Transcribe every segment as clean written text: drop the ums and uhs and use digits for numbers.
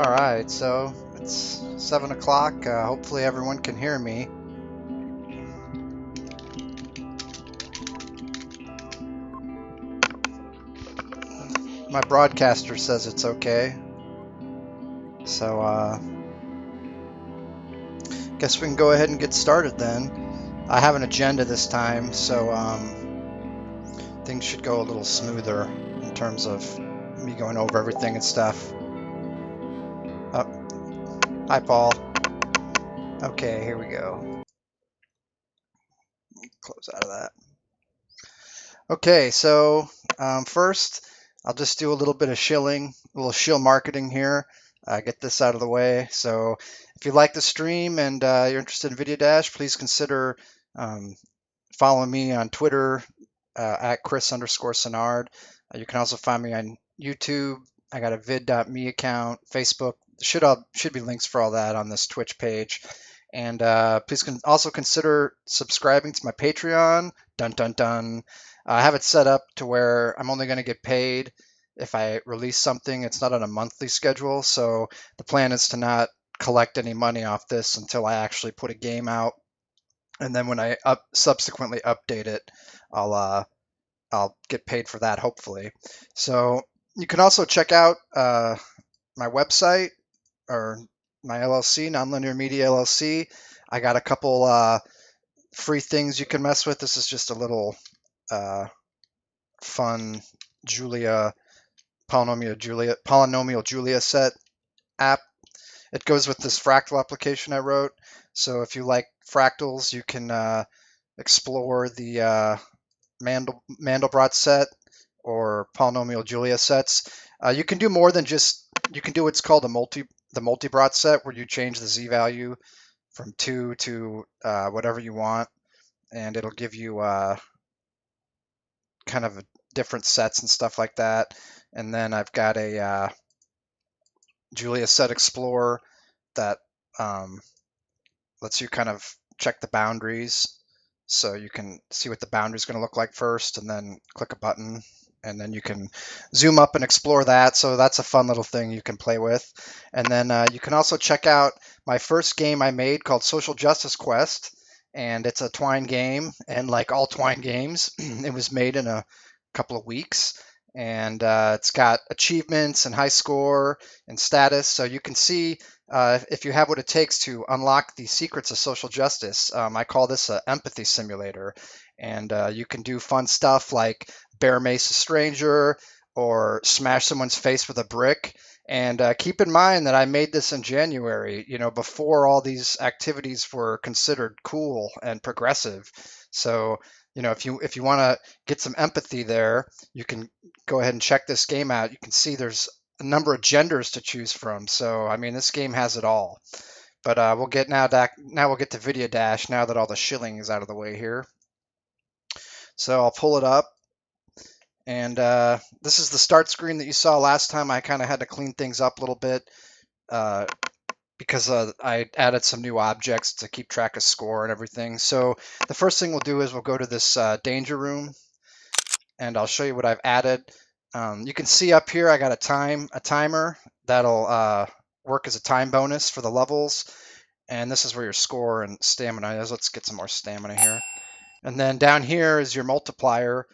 Alright, so it's 7 o'clock. Hopefully everyone can hear me. My broadcaster says it's okay. So, guess we can go ahead and get started then. I have an agenda this time, so things should go a little smoother in terms of me going over everything and stuff. Oh, hi, Paul. Okay, here we go. Close out of that. Okay, so first, I'll just do a little bit of shilling, a little shill marketing here. Get this out of the way. So if you like the stream and you're interested in Vidya Dash, please consider following me on Twitter at Chris_Senard. You can also find me on YouTube. I got a vid.me account, Facebook. Should be links for all that on this Twitch page. And please also consider subscribing to my Patreon. Dun dun dun. I have it set up to where I'm only going to get paid if I release something. It's not on a monthly schedule, so the plan is to not collect any money off this until I actually put a game out, and then when I subsequently update it, I'll get paid for that, hopefully. So you can also check out my website or my LLC, Nonlinear Media LLC. I got a couple free things you can mess with. This is just a little fun polynomial Julia set app. It goes with this fractal application I wrote. So if you like fractals, you can explore the Mandelbrot set or polynomial Julia sets. You can do more than you can do what's called the multibrot set, where you change the z value from 2 to whatever you want, and it'll give you kind of different sets and stuff like that. And then I've got a Julia set explorer that lets you kind of check the boundaries, so you can see what the boundary is going to look like first, and then click a button, and then you can zoom up and explore that. So that's a fun little thing you can play with. And then you can also check out my first game I made called Social Justice Quest, and it's a Twine game, and like all Twine games, it was made in a couple of weeks, and it's got achievements and high score and status, so you can see if you have what it takes to unlock the secrets of social justice. I call this an empathy simulator, and you can do fun stuff like bear mace a stranger or smash someone's face with a brick. And keep in mind that I made this in January, before all these activities were considered cool and progressive. So, if you want to get some empathy there, you can go ahead and check this game out. You can see there's a number of genders to choose from. So, I mean, this game has it all. But we'll get to Vidya Dash now that all the shilling is out of the way here. So I'll pull it up. And this is the start screen that you saw last time. I kind of had to clean things up a little bit because I added some new objects to keep track of score and everything. So the first thing we'll do is we'll go to this danger room, and I'll show you what I've added. You can see up here I got a timer that'll work as a time bonus for the levels. And this is where your score and stamina is. Let's get some more stamina here. And then down here is your multiplier.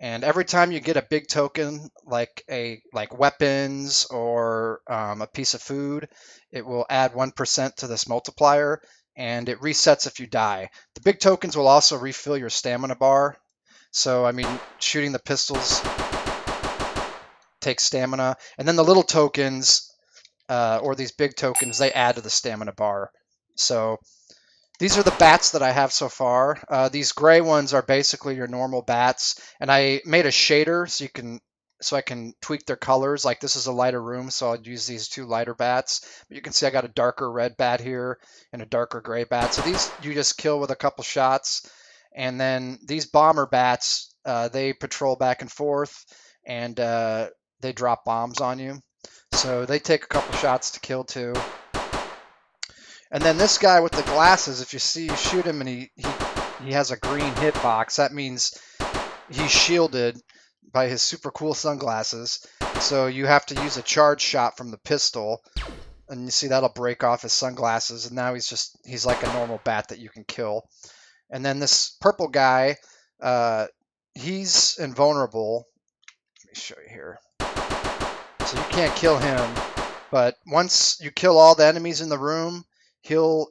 And every time you get a big token, like weapons or a piece of food, it will add 1% to this multiplier, and it resets if you die. The big tokens will also refill your stamina bar. So, I mean, shooting the pistols takes stamina. And then the little tokens, or these big tokens, they add to the stamina bar. So these are the bats that I have so far. These gray ones are basically your normal bats, and I made a shader so I can tweak their colors. Like this is a lighter room, so I'll use these two lighter bats. But you can see I got a darker red bat here and a darker gray bat. So these you just kill with a couple shots. And then these bomber bats, they patrol back and forth, and they drop bombs on you. So they take a couple shots to kill too. And then this guy with the glasses, if you shoot him and he has a green hitbox, that means he's shielded by his super cool sunglasses. So you have to use a charge shot from the pistol and you see that'll break off his sunglasses, and now he's like a normal bat that you can kill. And then this purple guy, he's invulnerable. Let me show you here. So you can't kill him, but once you kill all the enemies in the room, he'll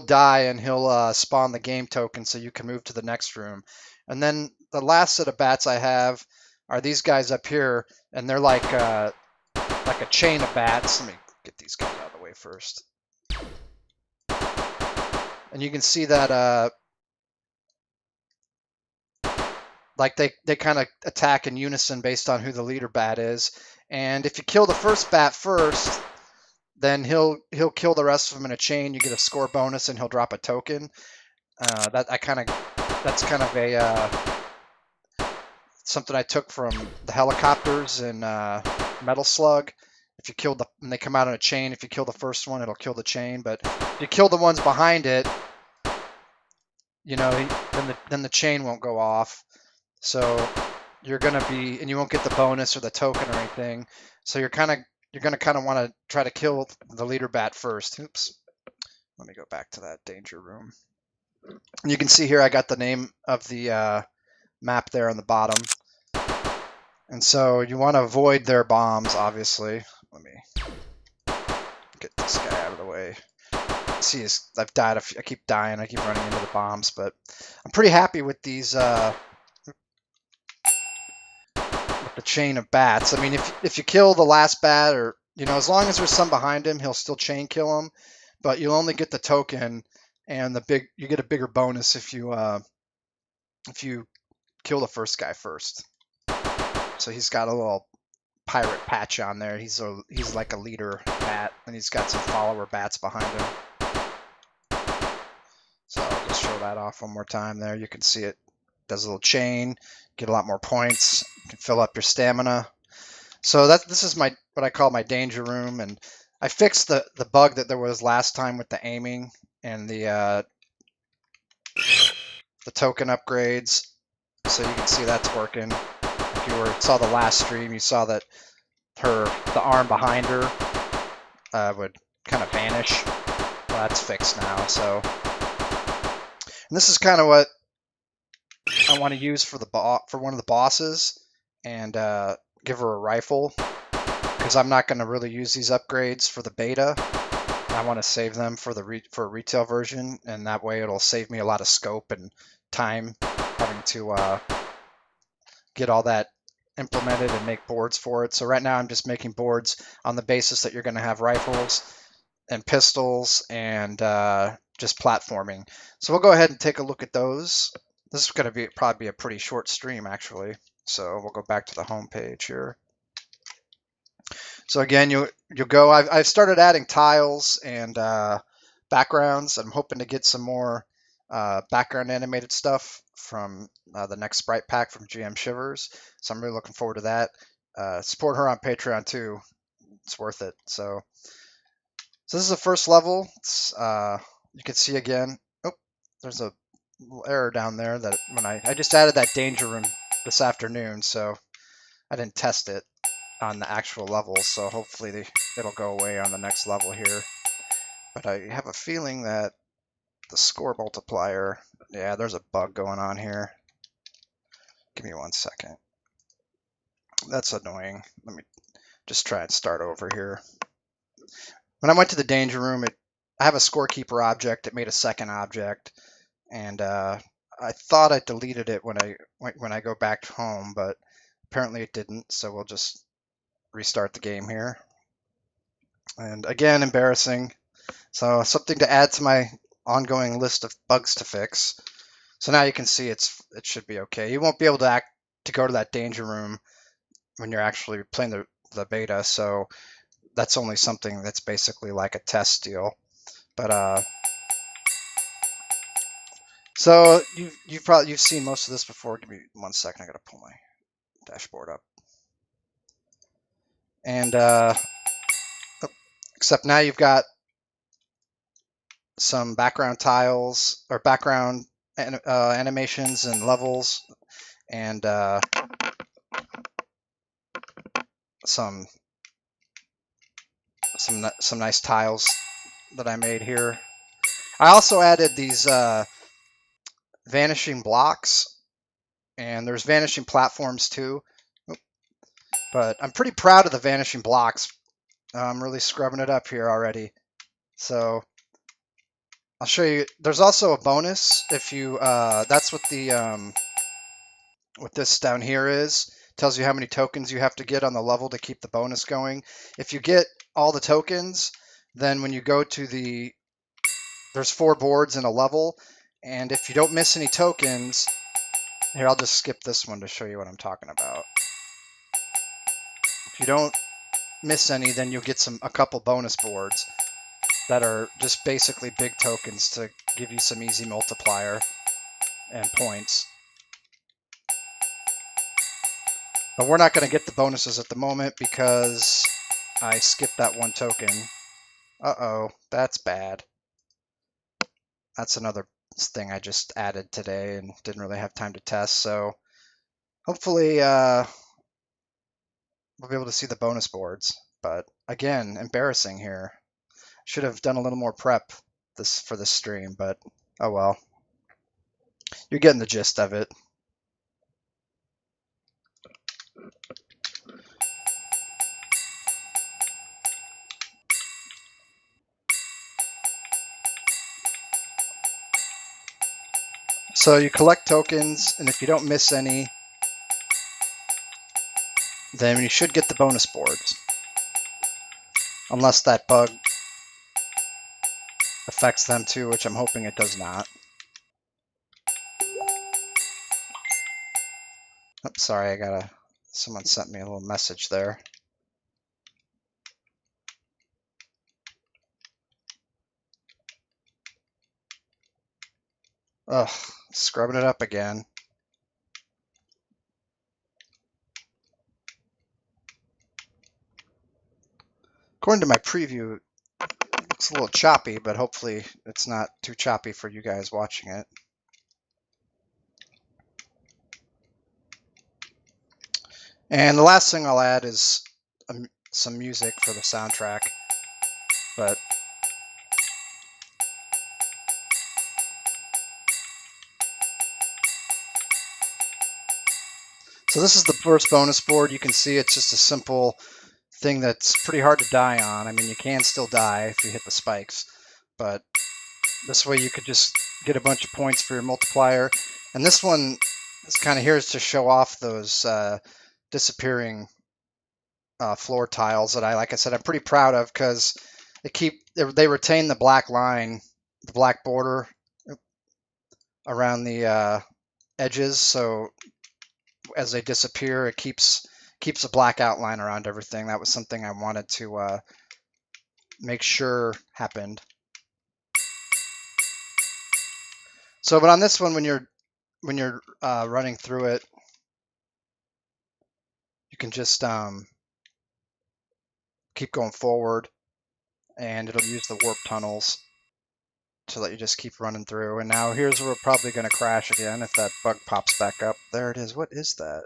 die and he'll spawn the game token so you can move to the next room. And then the last set of bats I have are these guys up here, and they're like a chain of bats. Let me get these guys out of the way first. And you can see that like they kind of attack in unison based on who the leader bat is. And if you kill the first bat first, then he'll kill the rest of them in a chain. You get a score bonus, and he'll drop a token. That's kind of a something I took from the helicopters in Metal Slug. If you kill when they come out in a chain, if you kill the first one, it'll kill the chain. But if you kill the ones behind it, you know, then the chain won't go off. So you're gonna be, and you won't get the bonus or the token or anything. So you're gonna kind of want to try to kill the leader bat first. Oops. Let me go back to that danger room. And you can see here I got the name of the map there on the bottom. And so you want to avoid their bombs, obviously. Let me get this guy out of the way. See, I've died. I keep dying. I keep running into the bombs, but I'm pretty happy with these. With the chain of bats. I mean, if you kill the last bat, or as long as there's some behind him, he'll still chain kill him. But you'll only get the token, and you get a bigger bonus if you kill the first guy first. So he's got a little pirate patch on there. He's like a leader bat, and he's got some follower bats behind him. So I'll just show that off one more time there. You can see it does a little chain, get a lot more points, you can fill up your stamina. So this is what I call my danger room, and I fixed the bug that there was last time with the aiming and the token upgrades. So you can see that's working. If you saw the last stream, you saw that the arm behind her would kind of vanish. Well, that's fixed now. So, and this is kind of what I want to use for one of the bosses, and give her a rifle, because I'm not going to really use these upgrades for the beta. I want to save them for a retail version, and that way it'll save me a lot of scope and time having to get all that implemented and make boards for it. So right now I'm just making boards on the basis that you're going to have rifles and pistols and just platforming. So we'll go ahead and take a look at those. This is going to probably be a pretty short stream, actually. So we'll go back to the home page here. So again, you'll go. I've started adding tiles and backgrounds. I'm hoping to get some more background animated stuff from the next sprite pack from GM Shivers. So I'm really looking forward to that. Support her on Patreon too. It's worth it. So this is the first level. You can see again. Oh, there's a little error down there that when I just added that danger room this afternoon, so I didn't test it on the actual levels, so hopefully it'll go away on the next level here. But I have a feeling that the score multiplier, yeah, there's a bug going on here. Give me 1 second. That's annoying. Let me just try and start over here. When I went to the danger room, I have a scorekeeper object. It made a second object, and I thought I deleted it when I go back home, but apparently it didn't. So we'll just restart the game here. And again, embarrassing. So something to add to my ongoing list of bugs to fix. So now you can see it should be okay. You won't be able to go to that danger room when you're actually playing the beta. So that's only something that's basically like a test deal. But so you've seen most of this before. Give me 1 second. I gotta pull my dashboard up. And except now you've got some background tiles or background animations and levels, and some some nice tiles that I made here. I also added these vanishing blocks, and there's vanishing platforms too. But I'm pretty proud of the vanishing blocks. I'm really scrubbing it up here already. So I'll show you. There's also a bonus if you. That's what the what this down here is. Tells you how many tokens you have to get on the level to keep the bonus going. If you get all the tokens, then when you go to there's 4 boards in a level, and if you don't miss any tokens, here I'll just skip this one to show you what I'm talking about. If you don't miss any, then you'll get a couple bonus boards that are just basically big tokens to give you some easy multiplier and points. But we're not going to get the bonuses at the moment because I skipped that one token. Uh-oh, that's bad. That's another thing I just added today and didn't really have time to test. So hopefully we'll be able to see the bonus boards. But again, embarrassing here. Should have done a little more prep for this stream, but oh well. You're getting the gist of it. So you collect tokens, and if you don't miss any, then you should get the bonus boards. Unless that bug affects them too, which I'm hoping it does not. Oh, sorry, someone sent me a little message there. Ugh, scrubbing it up again. According to my preview, it looks a little choppy, but hopefully it's not too choppy for you guys watching it. And the last thing I'll add is some music for the soundtrack. But so this is the first bonus board. You can see it's just a simple thing that's pretty hard to die on. I mean, you can still die if you hit the spikes, but this way you could just get a bunch of points for your multiplier. And this one is kind of here to show off those disappearing floor tiles that like I said, I'm pretty proud of because they retain the black line, the black border around the edges. So as they disappear, it keeps a black outline around everything. That was something I wanted to make sure happened. So, but on this one, when you're running through it, you can just keep going forward, and it'll use the warp tunnels to let you just keep running through. And now here's where we're probably going to crash again if that bug pops back up. There it is. What is that?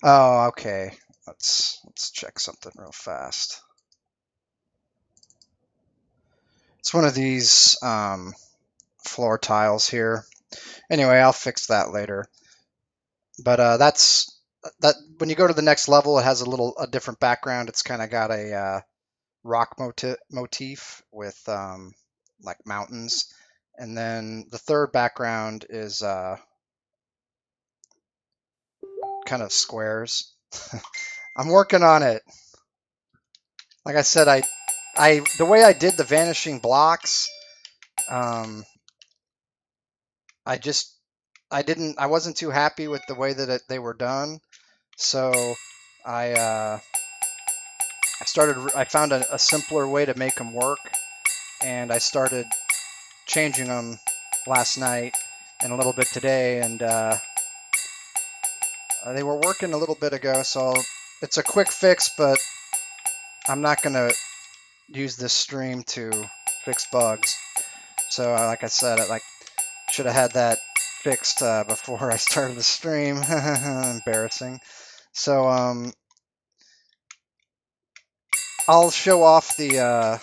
Oh, okay. Let's check something real fast. It's one of these floor tiles here. Anyway, I'll fix that later. But that's that. When you go to the next level, it has a different background. It's kind of got a rock motif with like mountains, and then the third background is kind of squares. I'm working on it. Like I said, the way I did the vanishing blocks, I wasn't too happy with the way that they were done, so I found a simpler way to make them work, and I started changing them last night and a little bit today, and they were working a little bit ago, so it's a quick fix, but I'm not going to use this stream to fix bugs. So like I said, I should have had that fixed before I started the stream. Embarrassing. So I'll show off the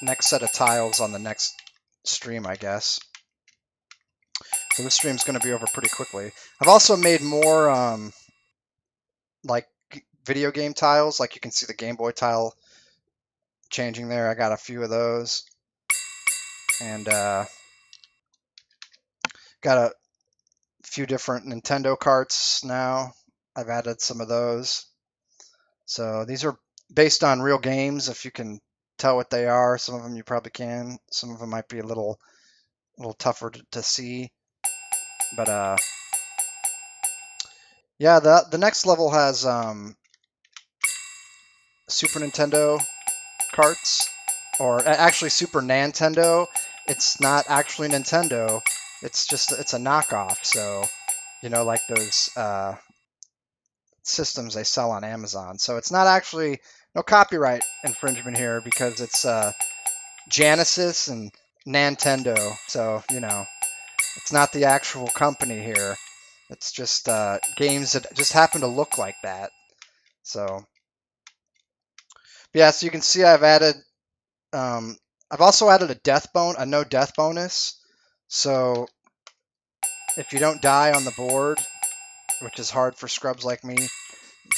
next set of tiles on the next stream, I guess. So this stream's going to be over pretty quickly. I've also made more like video game tiles. Like you can see the Game Boy tile changing there. I got a few of those. And got a few different Nintendo carts now. I've added some of those. So these are based on real games, if you can tell what they are. Some of them you probably can. Some of them might be a little tougher to see. But yeah, the next level has Super Nintendo carts, or actually Super Nintendo. It's not actually Nintendo. It's a knockoff. So, you know, like those systems they sell on Amazon. So it's not actually no copyright infringement here because it's Genesis and Nintendo. So, you know, it's not the actual company here. It's just games that just happen to look like that. So, yeah, so you can see um, I've also added a no death bonus. So if you don't die on the board, which is hard for scrubs like me,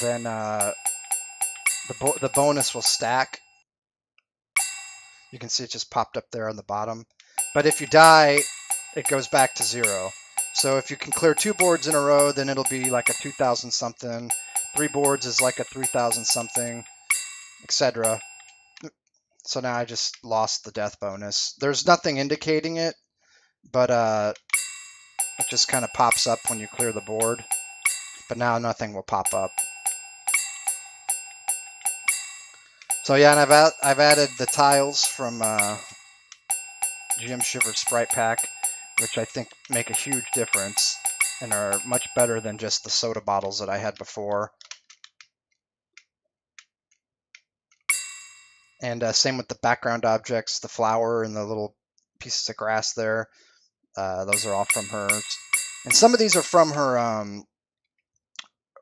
then the bonus will stack. You can see it just popped up there on the bottom. But if you die, it goes back to 0. So if you can clear 2 boards in a row, then it'll be like a 2,000 something. 3 boards is like a 3,000 something, etc. So now I just lost the death bonus. There's nothing indicating it, but it just kind of pops up when you clear the board. But now nothing will pop up. So yeah, and I've added the tiles from GM Shiver Sprite Pack, which I think make a huge difference and are much better than just the soda bottles that I had before. And same with the background objects, the flower and the little pieces of grass there. Those are all from hers. And some of these are from her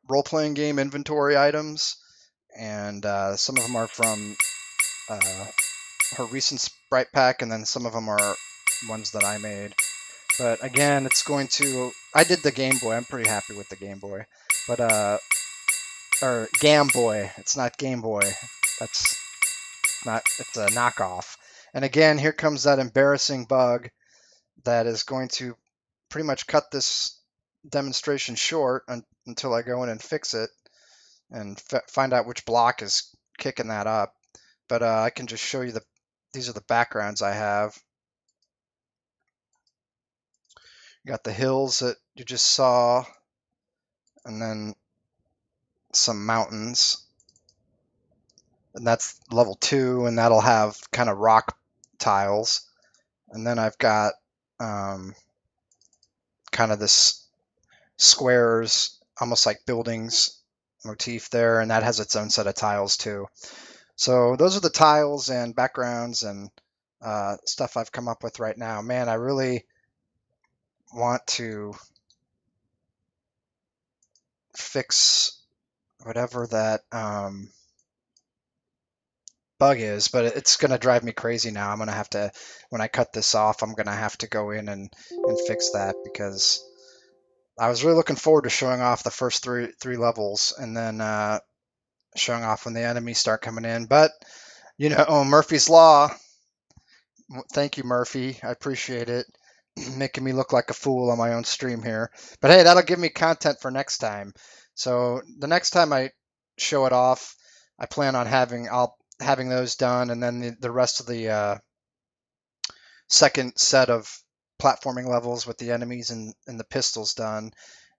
role-playing game inventory items, and some of them are from her recent Sprite Pack, and then some of them are ones that I made. But again, it's going to... I did the Game Boy. I'm pretty happy with the Game Boy. But, or Gam Boy. It's not Game Boy. That's not... It's a knockoff. And again, here comes that embarrassing bug that is going to pretty much cut this demonstration short until I go in and fix it and find out which block is kicking that up. But I can just show you these are the backgrounds I have. You got the hills that you just saw, and then some mountains. And that's level 2, and that'll have kind of rock tiles. And then I've got kind of this squares, almost like buildings motif there, and that has its own set of tiles too. So those are the tiles and backgrounds and stuff I've come up with right now. Man, I really want to fix whatever that bug is, but it's going to drive me crazy now. I'm going to have to, when I cut this off, I'm going to have to go in and fix that, because I was really looking forward to showing off the first three levels and then showing off when the enemies start coming in. But, you know, Murphy's Law. Thank you, Murphy. I appreciate it. Making me look like a fool on my own stream here. But hey, that'll give me content for next time. So the next time I show it off, I plan on having those done, and then the rest of the second set of platforming levels with the enemies and the pistols done.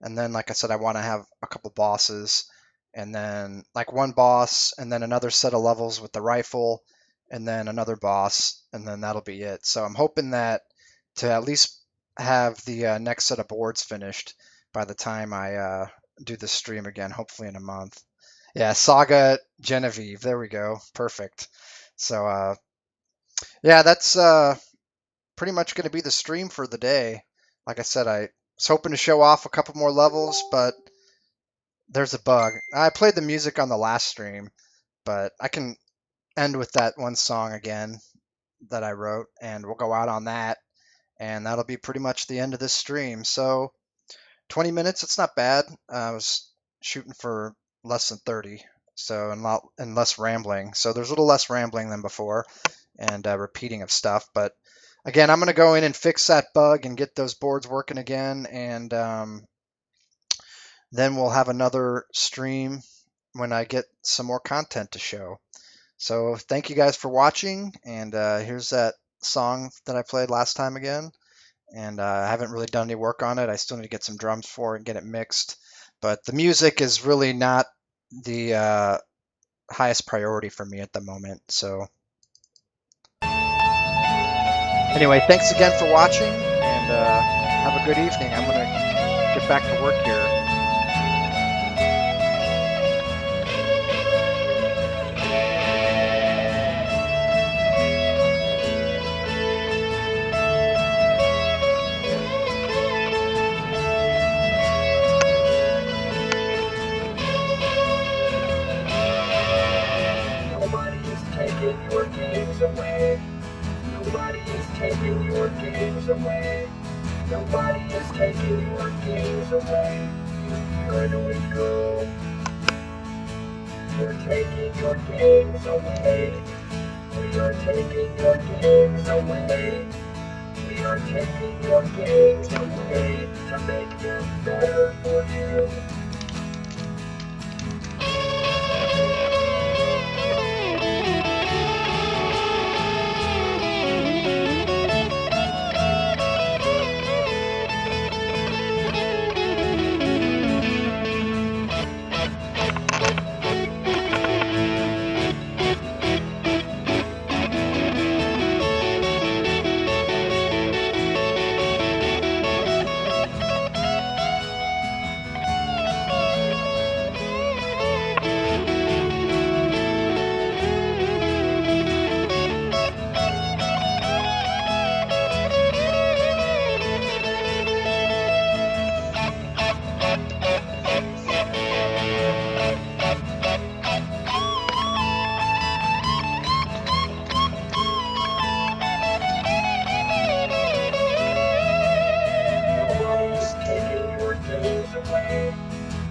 And then, like I said, I want to have a couple bosses, and then like one boss, and then another set of levels with the rifle, and then another boss, and then that'll be it. So I'm hoping that to at least have the next set of boards finished by the time I do the stream again, hopefully in a month. Yeah, Saga Genevieve. There we go. Perfect. So yeah, that's pretty much going to be the stream for the day. Like I said, I was hoping to show off a couple more levels, but there's a bug. I played the music on the last stream, but I can end with that one song again that I wrote, and we'll go out on that, and that'll be pretty much the end of this stream. So 20 minutes, it's not bad. I was shooting for less than 30, so and less rambling. So there's a little less rambling than before, and repeating of stuff. But again, I'm going to go in and fix that bug and get those boards working again, and then we'll have another stream when I get some more content to show. So thank you guys for watching, and here's that song that I played last time again. And I haven't really done any work on it. I still need to get some drums for it and get it mixed. But the music is really not the highest priority for me at the moment. So anyway, thanks again for watching, and have a good evening. I'm going to get back to work here. Taking your games away. Nobody is taking your games away. Nobody is taking your games away. Where do we go? We're taking your games away. We are taking your games away. We are taking your games away to make them better for you.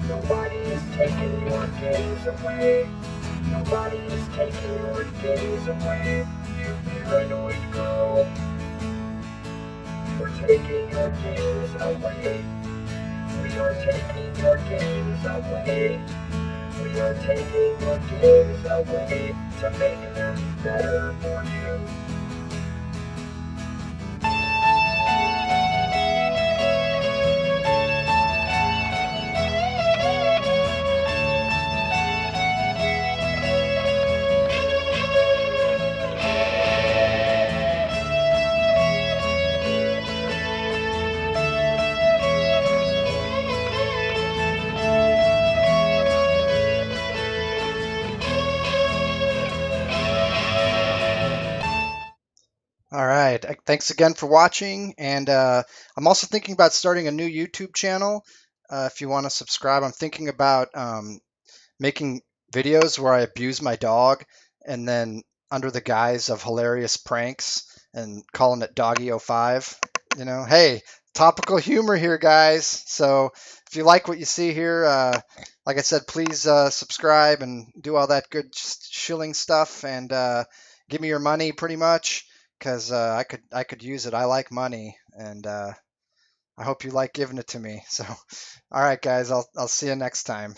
Nobody is taking your games away. Nobody is taking your games away. Where do we go? We're taking your games away. We are taking your games away. We are taking your games away to make them better for you. All right. Thanks again for watching. And I'm also thinking about starting a new YouTube channel. If you want to subscribe, I'm thinking about making videos where I abuse my dog and then under the guise of hilarious pranks and calling it Doggy05. You know, hey, topical humor here, guys. So if you like what you see here, like I said, please subscribe and do all that good shilling stuff and give me your money pretty much because I could use it. I like money, and I hope you like giving it to me. So, all right, guys, I'll see you next time.